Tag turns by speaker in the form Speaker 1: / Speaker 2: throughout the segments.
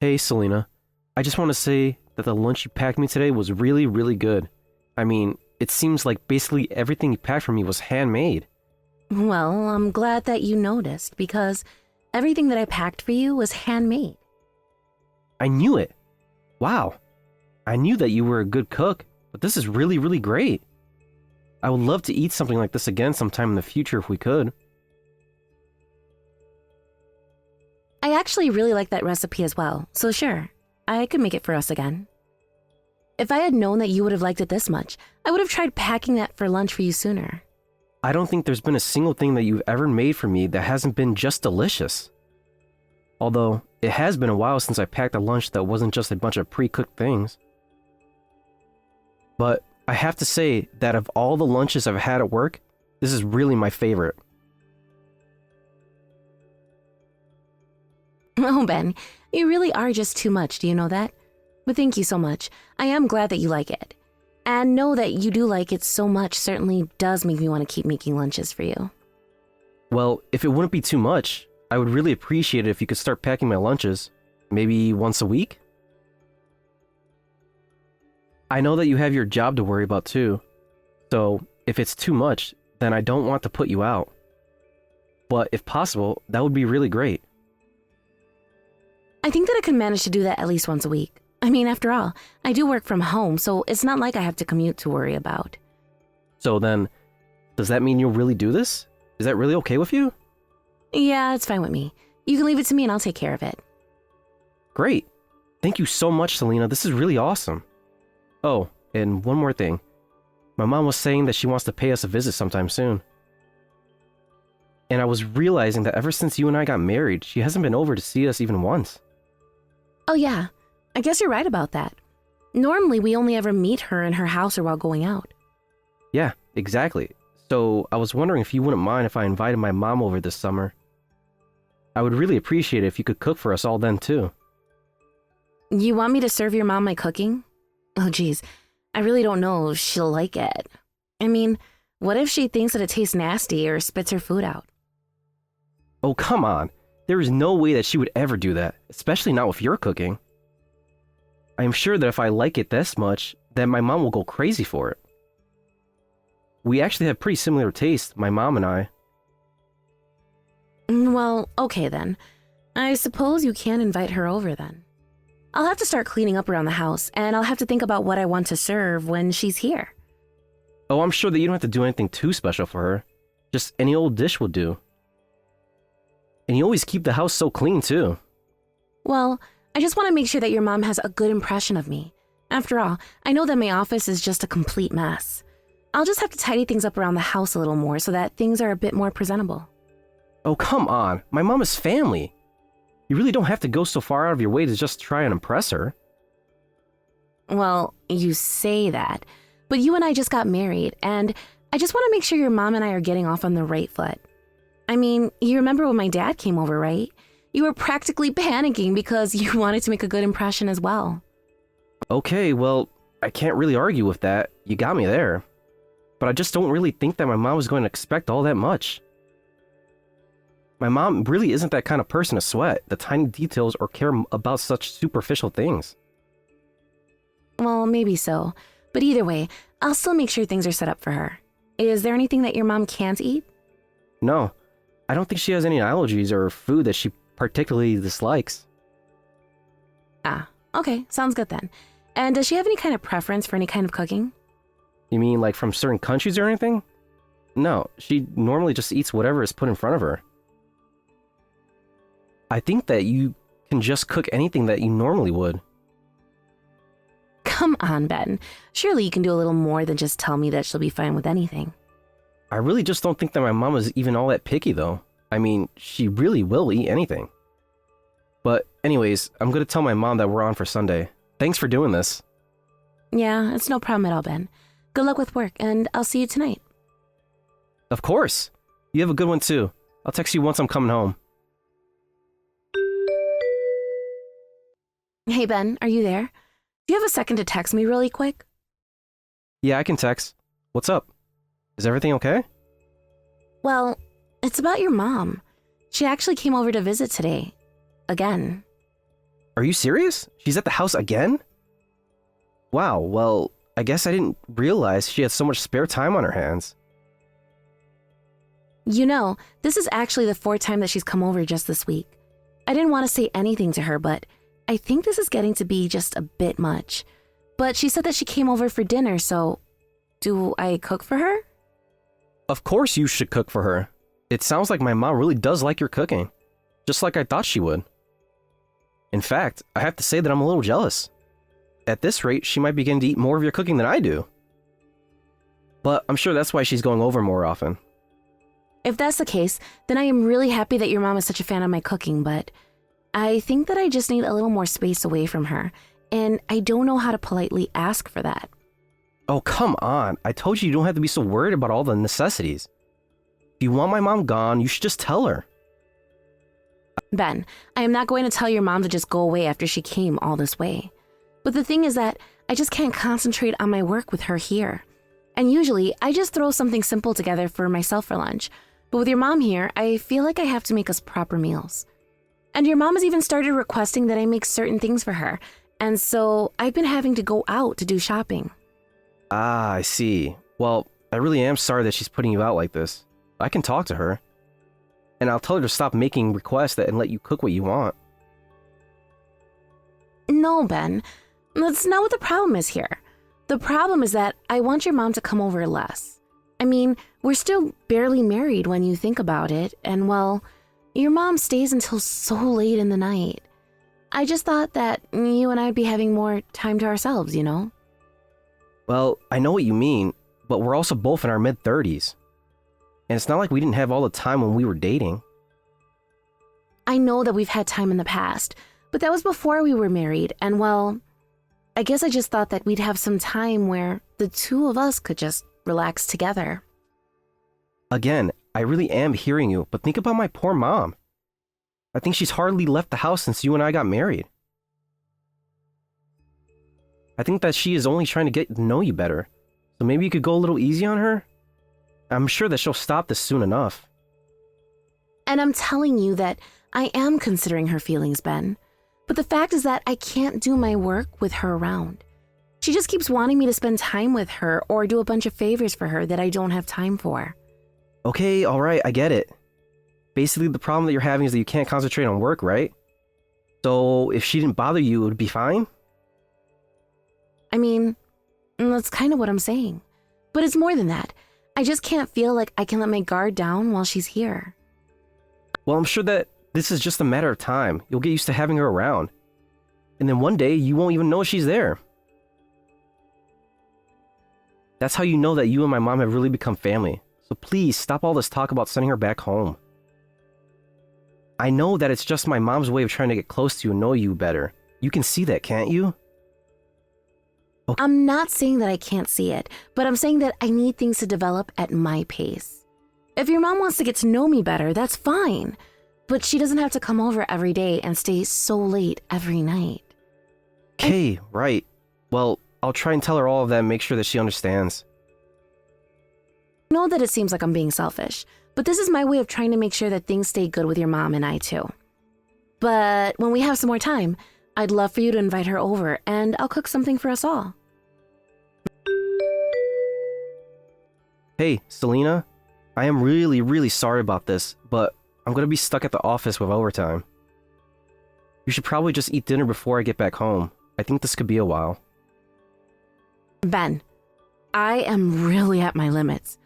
Speaker 1: Hey, Selena. I just want to say that the lunch you packed me today was really, really good. I mean, it seems like basically everything you packed for me was handmade.
Speaker 2: Well, I'm glad that you noticed because everything that I packed for you was handmade.
Speaker 1: I knew it. Wow. I knew that you were a good cook, but this is really, really great. I would love to eat something like this again sometime in the future if we could.
Speaker 2: I actually really like that recipe as well, so sure, I could make it for us again. If I had known that you would have liked it this much, I would have tried packing that for lunch for you sooner.
Speaker 1: I don't think there's been a single thing that you've ever made for me that hasn't been just delicious. Although, it has been a while since I packed a lunch that wasn't just a bunch of pre-cooked things. But I have to say that of all the lunches I've had at work, this is really my favorite.
Speaker 2: Oh, Ben, you really are just too much, do you know that? But thank you so much. I am glad that you like it. And know that you do like it so much certainly does make me want to keep making lunches for you.
Speaker 1: Well, if it wouldn't be too much, I would really appreciate it if you could start packing my lunches. Maybe once a week? I know that you have your job to worry about too. So, if it's too much, then I don't want to put you out. But if possible, that would be really great.
Speaker 2: I think that I could manage to do that at least once a week. I mean, after all, I do work from home, so it's not like I have to commute to worry about.
Speaker 1: So then, does that mean you'll really do this? Is that really okay with you?
Speaker 2: Yeah, it's fine with me. You can leave it to me and I'll take care of it.
Speaker 1: Great. Thank you so much, Selena. This is really awesome. Oh, and one more thing. My mom was saying that she wants to pay us a visit sometime soon. And I was realizing that ever since you and I got married, she hasn't been over to see us even once.
Speaker 2: Oh yeah, I guess you're right about that. Normally, we only ever meet her in her house or while going out.
Speaker 1: Yeah, exactly. So I was wondering if you wouldn't mind if I invited my mom over this summer. I would really appreciate it if you could cook for us all then too.
Speaker 2: You want me to serve your mom my cooking? Oh geez, I really don't know if she'll like it. I mean, what if she thinks that it tastes nasty or spits her food out?
Speaker 1: Oh, come on. There is no way that she would ever do that, especially not with your cooking. I am sure that if I like it this much, then my mom will go crazy for it. We actually have pretty similar tastes, my mom and I.
Speaker 2: Well, okay then. I suppose you can invite her over then. I'll have to start cleaning up around the house, and I'll have to think about what I want to serve when she's here.
Speaker 1: Oh, I'm sure that you don't have to do anything too special for her. Just any old dish will do. And you always keep the house so clean too.
Speaker 2: Well, I just want to make sure that your mom has a good impression of me. After all, I know that my office is just a complete mess. I'll just have to tidy things up around the house a little more so that things are a bit more presentable.
Speaker 1: Oh, come on. My mom is family. You really don't have to go so far out of your way to just try and impress her.
Speaker 2: Well, you say that, but you and I just got married, and I just want to make sure your mom and I are getting off on the right foot. I mean, you remember when my dad came over, right? You were practically panicking because you wanted to make a good impression as well.
Speaker 1: Okay, well, I can't really argue with that. You got me there. But I just don't really think that my mom was going to expect all that much. My mom really isn't that kind of person to sweat the tiny details or care about such superficial things.
Speaker 2: Well, maybe so. But either way, I'll still make sure things are set up for her. Is there anything that your mom can't eat?
Speaker 1: No, I don't think she has any allergies or food that she particularly dislikes.
Speaker 2: Ah, okay, sounds good then. And does she have any kind of preference for any kind of cooking?
Speaker 1: You mean like from certain countries or anything? No, she normally just eats whatever is put in front of her. I think that you can just cook anything that you normally would.
Speaker 2: Come on, Ben. Surely you can do a little more than just tell me that she'll be fine with anything.
Speaker 1: I really just don't think that my mom is even all that picky though. I mean, she really will eat anything. But anyways, I'm gonna tell my mom that we're on for Sunday. Thanks for doing this.
Speaker 2: Yeah, it's no problem at all, Ben. Good luck with work, and I'll see you tonight.
Speaker 1: Of course. You have a good one too. I'll text you once I'm coming home.
Speaker 2: Hey, Ben, are you there? Do you have a second to text me really quick?
Speaker 1: Yeah, I can text. What's up? Is everything okay?
Speaker 2: Well, it's about your mom. She actually came over to visit today. Again.
Speaker 1: Are you serious? She's at the house again? Wow, well, I guess I didn't realize she had so much spare time on her hands.
Speaker 2: You know, this is actually the fourth time that she's come over just this week. I didn't want to say anything to her, but I think this is getting to be just a bit much. But she said that she came over for dinner, so do I cook for her?
Speaker 1: Of course you should cook for her. It sounds like my mom really does like your cooking, just like I thought she would. In fact, I have to say that I'm a little jealous. At this rate, she might begin to eat more of your cooking than I do. But I'm sure that's why she's going over more often.
Speaker 2: If that's the case, then I am really happy that your mom is such a fan of my cooking, but I think that I just need a little more space away from her, and I don't know how to politely ask for that.
Speaker 1: Oh, come on. I told you don't have to be so worried about all the necessities. If you want my mom gone, you should just tell her.
Speaker 2: Ben, I am not going to tell your mom to just go away after she came all this way. But the thing is that I just can't concentrate on my work with her here. And usually, I just throw something simple together for myself for lunch. But with your mom here, I feel like I have to make us proper meals. And your mom has even started requesting that I make certain things for her. And so I've been having to go out to do shopping.
Speaker 1: Ah, I see. Well, I really am sorry that she's putting you out like this. I can talk to her. And I'll tell her to stop making requests and let you cook what you want.
Speaker 2: No, Ben. That's not what the problem is here. The problem is that I want your mom to come over less. I mean, we're still barely married when you think about it, and well, your mom stays until so late in the night. I just thought that you and I'd be having more time to ourselves, you know?
Speaker 1: Well, I know what you mean, but we're also both in our mid-30s. And it's not like we didn't have all the time when we were dating.
Speaker 2: I know that we've had time in the past, but that was before we were married, and well, I guess I just thought that we'd have some time where the two of us could just relax together.
Speaker 1: Again, I really am hearing you, but think about my poor mom. I think she's hardly left the house since you and I got married. I think that she is only trying to get to know you better, so maybe you could go a little easy on her? I'm sure that she'll stop this soon enough.
Speaker 2: And I'm telling you that I am considering her feelings, Ben. But the fact is that I can't do my work with her around. She just keeps wanting me to spend time with her or do a bunch of favors for her that I don't have time for.
Speaker 1: Okay, alright, I get it. Basically, the problem that you're having is that you can't concentrate on work, right? So, if she didn't bother you, it would be fine?
Speaker 2: I mean, that's kind of what I'm saying. But it's more than that. I just can't feel like I can let my guard down while she's here.
Speaker 1: Well, I'm sure that this is just a matter of time. You'll get used to having her around. And then one day, you won't even know she's there. That's how you know that you and my mom have really become family. So please, stop all this talk about sending her back home. I know that it's just my mom's way of trying to get close to you and know you better. You can see that, can't you? Okay.
Speaker 2: I'm not saying that I can't see it, but I'm saying that I need things to develop at my pace. If your mom wants to get to know me better, that's fine. But she doesn't have to come over every day and stay so late every night.
Speaker 1: Okay, right. Well, I'll try and tell her all of that and make sure that she understands.
Speaker 2: I know that it seems like I'm being selfish, but this is my way of trying to make sure that things stay good with your mom and I too. But when we have some more time, I'd love for you to invite her over and I'll cook something for us all.
Speaker 1: Hey, Selena. I am really, really sorry about this, but I'm gonna be stuck at the office with overtime. You should probably just eat dinner before I get back home. I think this could be a while.
Speaker 2: Ben, I am really at my limits.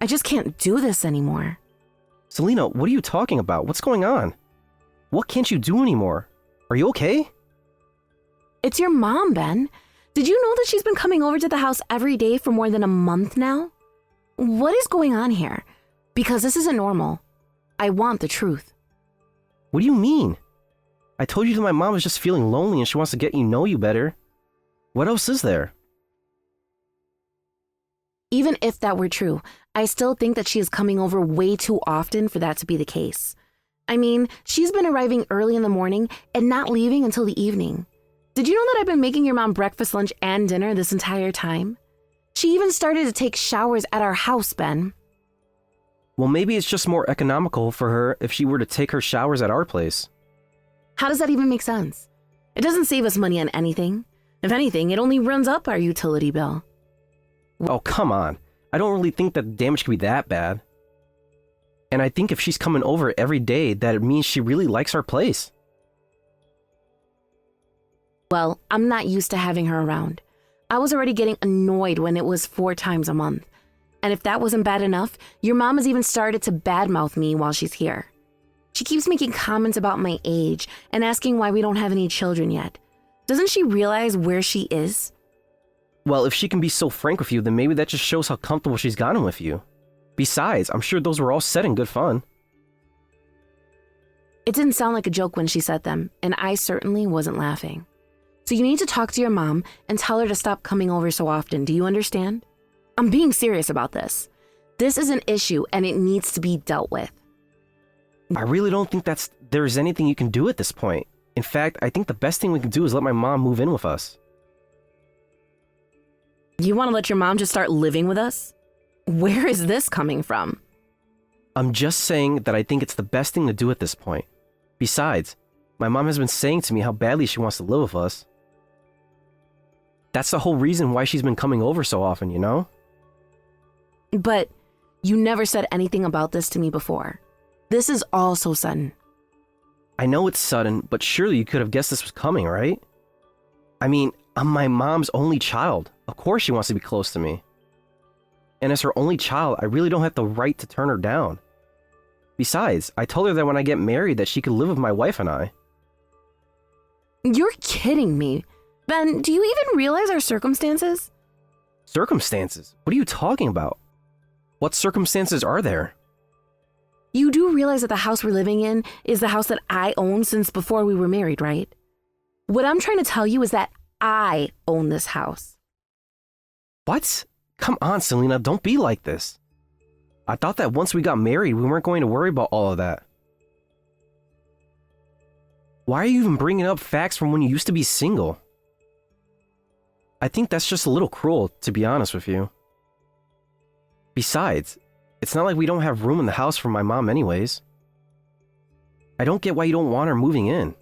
Speaker 2: I just can't do this anymore.
Speaker 1: Selena, what are you talking about? What's going on? What can't you do anymore? Are you okay?
Speaker 2: It's your mom, Ben. Did you know that she's been coming over to the house every day for more than a month now? What is going on here? Because this isn't normal. I want the truth.
Speaker 1: What do you mean? I told you that my mom is just feeling lonely and she wants to get know you better. What else is there?
Speaker 2: Even if that were true, I still think that she is coming over way too often for that to be the case. I mean, she's been arriving early in the morning and not leaving until the evening. Did you know that I've been making your mom breakfast, lunch, and dinner this entire time? She even started to take showers at our house, Ben.
Speaker 1: Well, maybe it's just more economical for her if she were to take her showers at our place.
Speaker 2: How does that even make sense? It doesn't save us money on anything. If anything, it only runs up our utility bill.
Speaker 1: Oh, come on. I don't really think that the damage could be that bad. And I think if she's coming over every day, that it means she really likes our place.
Speaker 2: Well, I'm not used to having her around. I was already getting annoyed when it was 4 times a month. And if that wasn't bad enough, your mom has even started to badmouth me while she's here. She keeps making comments about my age and asking why we don't have any children yet. Doesn't she realize where she is?
Speaker 1: Well, if she can be so frank with you, then maybe that just shows how comfortable she's gotten with you. Besides, I'm sure those were all said in good fun.
Speaker 2: It didn't sound like a joke when she said them, and I certainly wasn't laughing. So you need to talk to your mom and tell her to stop coming over so often, do you understand? I'm being serious about this. This is an issue and it needs to be dealt with.
Speaker 1: I really don't think there's anything you can do at this point. In fact, I think the best thing we can do is let my mom move in with us.
Speaker 2: You want to let your mom just start living with us? Where is this coming from?
Speaker 1: I'm just saying that I think it's the best thing to do at this point. Besides, my mom has been saying to me how badly she wants to live with us. That's the whole reason why she's been coming over so often, you know?
Speaker 2: But you never said anything about this to me before. This is all so sudden.
Speaker 1: I know it's sudden, but surely you could have guessed this was coming, right? I mean, I'm my mom's only child. Of course she wants to be close to me. And as her only child, I really don't have the right to turn her down. Besides, I told her that when I get married that she could live with my wife and I.
Speaker 2: You're kidding me. Ben, do you even realize our circumstances?
Speaker 1: Circumstances? What are you talking about? What circumstances are there?
Speaker 2: You do realize that the house we're living in is the house that I own since before we were married, right? What I'm trying to tell you is that I own this house.
Speaker 1: What? Come on, Selena, don't be like this. I thought that once we got married, we weren't going to worry about all of that. Why are you even bringing up facts from when you used to be single? I think that's just a little cruel, to be honest with you. Besides, it's not like we don't have room in the house for my mom anyways. I don't get why you don't want her moving in.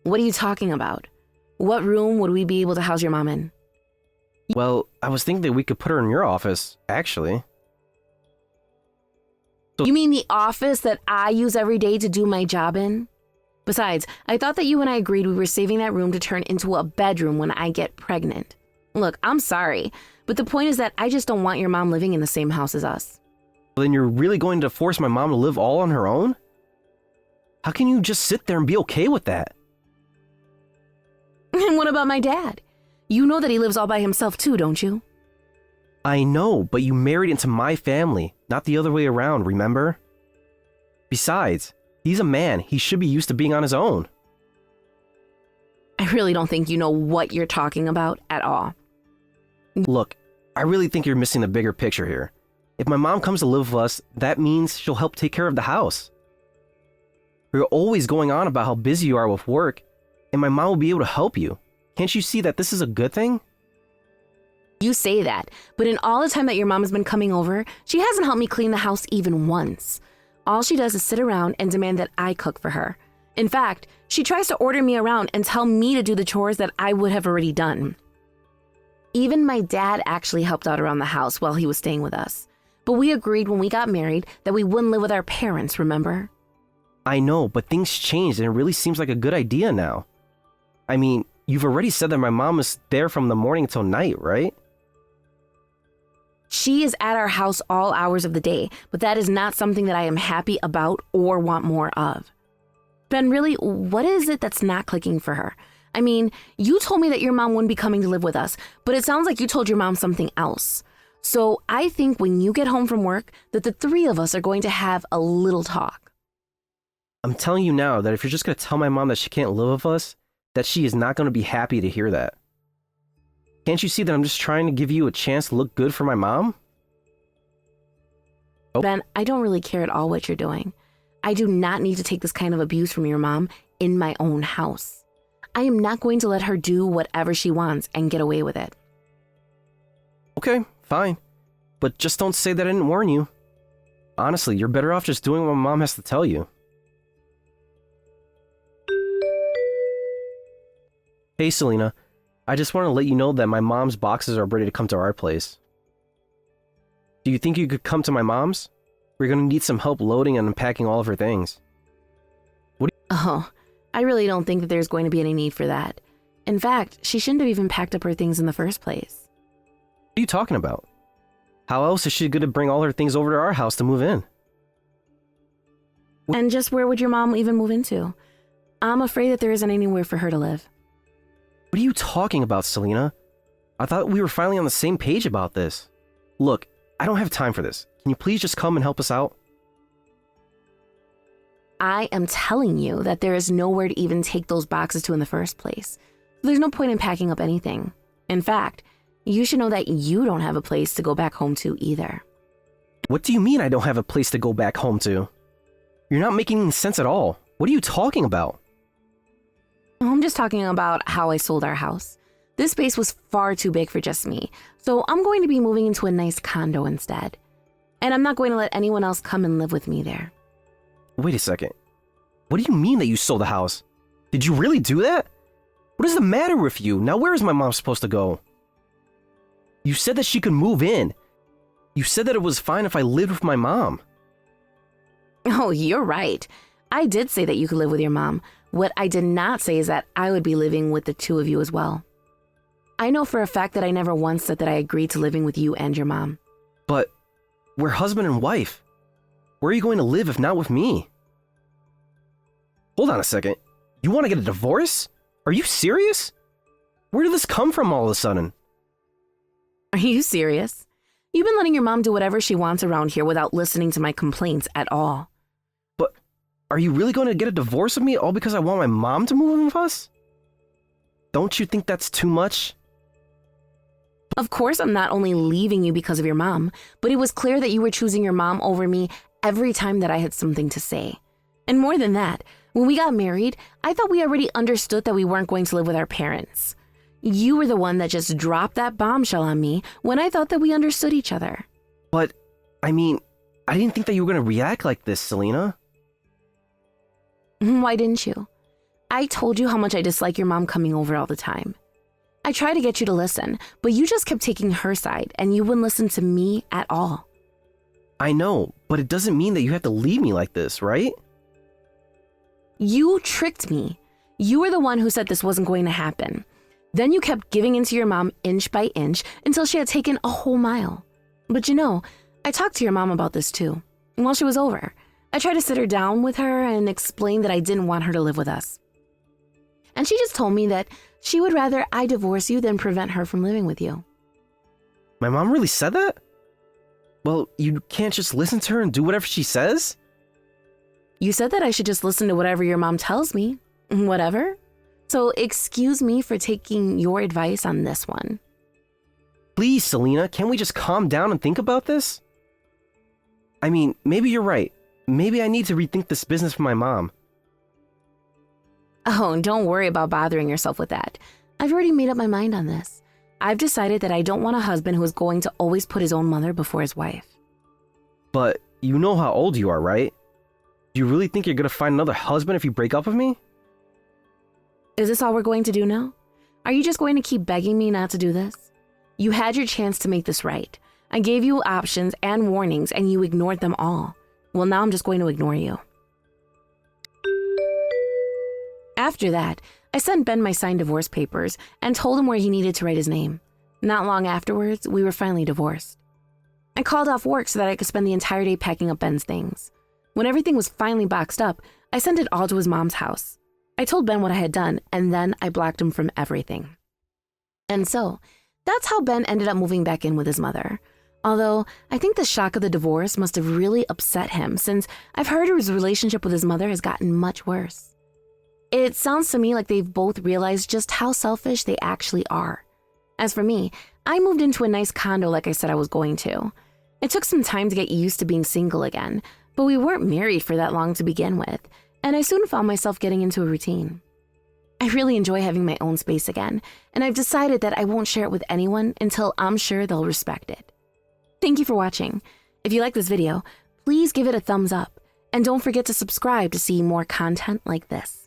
Speaker 2: What are you talking about? What room would we be able to house your mom in?
Speaker 1: Well, I was thinking that we could put her in your office, actually.
Speaker 2: You mean the office that I use every day to do my job in? Besides, I thought that you and I agreed we were saving that room to turn into a bedroom when I get pregnant. Look, I'm sorry, but the point is that I just don't want your mom living in the same house as us.
Speaker 1: Then you're really going to force my mom to live all on her own? How can you just sit there and be okay with that?
Speaker 2: And what about my dad? You know that he lives all by himself too, don't you?
Speaker 1: I know, but you married into my family, not the other way around, remember? Besides, he's a man. He should be used to being on his own.
Speaker 2: I really don't think you know what you're talking about at all.
Speaker 1: Look, I really think you're missing the bigger picture here. If my mom comes to live with us, that means she'll help take care of the house. You're always going on about how busy you are with work, and my mom will be able to help you. Can't you see that this is a good thing?
Speaker 2: You say that, but in all the time that your mom has been coming over, she hasn't helped me clean the house even once. All she does is sit around and demand that I cook for her. In fact, she tries to order me around and tell me to do the chores that I would have already done. Even my dad actually helped out around the house while he was staying with us. But we agreed when we got married that we wouldn't live with our parents, remember?
Speaker 1: I know, but things changed and it really seems like a good idea now. I mean, you've already said that my mom is there from the morning until night, right?
Speaker 2: She is at our house all hours of the day, but that is not something that I am happy about or want more of. Ben, really, what is it that's not clicking for her? I mean, you told me that your mom wouldn't be coming to live with us, but it sounds like you told your mom something else. So I think when you get home from work, that the 3 of us are going to have a little talk.
Speaker 1: I'm telling you now that if you're just going to tell my mom that she can't live with us, that she is not going to be happy to hear that. Can't you see that I'm just trying to give you a chance to look good for my mom? Oh.
Speaker 2: Ben, I don't really care at all what you're doing. I do not need to take this kind of abuse from your mom in my own house. I am not going to let her do whatever she wants and get away with it.
Speaker 1: Okay, fine. But just don't say that I didn't warn you. Honestly, you're better off just doing what my mom has to tell you. Hey, Selena. I just want to let you know that my mom's boxes are ready to come to our place. Do you think you could come to my mom's? We're going to need some help loading and unpacking all of her things.
Speaker 2: Oh, I really don't think that there's going to be any need for that. In fact, she shouldn't have even packed up her things in the first place.
Speaker 1: What are you talking about? How else is she going to bring all her things over to our house to move in?
Speaker 2: And just where would your mom even move into? I'm afraid that there isn't anywhere for her to live.
Speaker 1: What are you talking about, Selena? I thought we were finally on the same page about this. Look, I don't have time for this. Can you please just come and help us out?
Speaker 2: I am telling you that there is nowhere to even take those boxes to in the first place. There's no point in packing up anything. In fact, you should know that you don't have a place to go back home to either.
Speaker 1: What do you mean I don't have a place to go back home to? You're not making any sense at all. What are you talking about?
Speaker 2: I'm just talking about how I sold our house. This space was far too big for just me, so I'm going to be moving into a nice condo instead. And I'm not going to let anyone else come and live with me there.
Speaker 1: Wait a second. What do you mean that you sold the house? Did you really do that? What is the matter with you? Now where is my mom supposed to go? You said that she could move in. You said that it was fine if I lived with my mom.
Speaker 2: Oh, you're right. I did say that you could live with your mom. What I did not say is that I would be living with the two of you as well. I know for a fact that I never once said that I agreed to living with you and your mom.
Speaker 1: But we're husband and wife. Where are you going to live if not with me? Hold on a second. You want to get a divorce? Are you serious? Where did this come from all of a sudden?
Speaker 2: Are you serious? You've been letting your mom do whatever she wants around here without listening to my complaints at all.
Speaker 1: But are you really going to get a divorce with me all because I want my mom to move in with us? Don't you think that's too much?
Speaker 2: Of course, I'm not only leaving you because of your mom, but it was clear that you were choosing your mom over me every time that I had something to say. And more than that, when we got married, I thought we already understood that we weren't going to live with our parents. You were the one that just dropped that bombshell on me when I thought that we understood each other.
Speaker 1: But, I mean, I didn't think that you were going to react like this, Selena.
Speaker 2: Why didn't you? I told you how much I dislike your mom coming over all the time. I tried to get you to listen, but you just kept taking her side and you wouldn't listen to me at all.
Speaker 1: I know, but it doesn't mean that you have to leave me like this, right?
Speaker 2: You tricked me. You were the one who said this wasn't going to happen. Then you kept giving in to your mom inch by inch until she had taken a whole mile. But you know, I talked to your mom about this too. And while she was over, I tried to sit her down with her and explain that I didn't want her to live with us. And she just told me that she would rather I divorce you than prevent her from living with you.
Speaker 1: My mom really said that? Well, you can't just listen to her and do whatever she says?
Speaker 2: You said that I should just listen to whatever your mom tells me. Whatever. So excuse me for taking your advice on this one.
Speaker 1: Please, Selena, can't we just calm down and think about this? I mean, maybe you're right. Maybe I need to rethink this business for my mom.
Speaker 2: Oh, don't worry about bothering yourself with that. I've already made up my mind on this. I've decided that I don't want a husband who is going to always put his own mother before his wife.
Speaker 1: But you know how old you are, right? Do you really think you're going to find another husband if you break up with me?
Speaker 2: Is this all we're going to do now? Are you just going to keep begging me not to do this? You had your chance to make this right. I gave you options and warnings and you ignored them all. Well, now I'm just going to ignore you. After that, I sent Ben my signed divorce papers and told him where he needed to write his name. Not long afterwards, we were finally divorced. I called off work so that I could spend the entire day packing up Ben's things. When everything was finally boxed up, I sent it all to his mom's house. I told Ben what I had done, and then I blocked him from everything. And so, that's how Ben ended up moving back in with his mother. Although, I think the shock of the divorce must have really upset him, since I've heard his relationship with his mother has gotten much worse. It sounds to me like they've both realized just how selfish they actually are. As for me, I moved into a nice condo like I said I was going to. It took some time to get used to being single again, but we weren't married for that long to begin with, and I soon found myself getting into a routine. I really enjoy having my own space again, and I've decided that I won't share it with anyone until I'm sure they'll respect it. Thank you for watching. If you like this video, please give it a thumbs up, and don't forget to subscribe to see more content like this.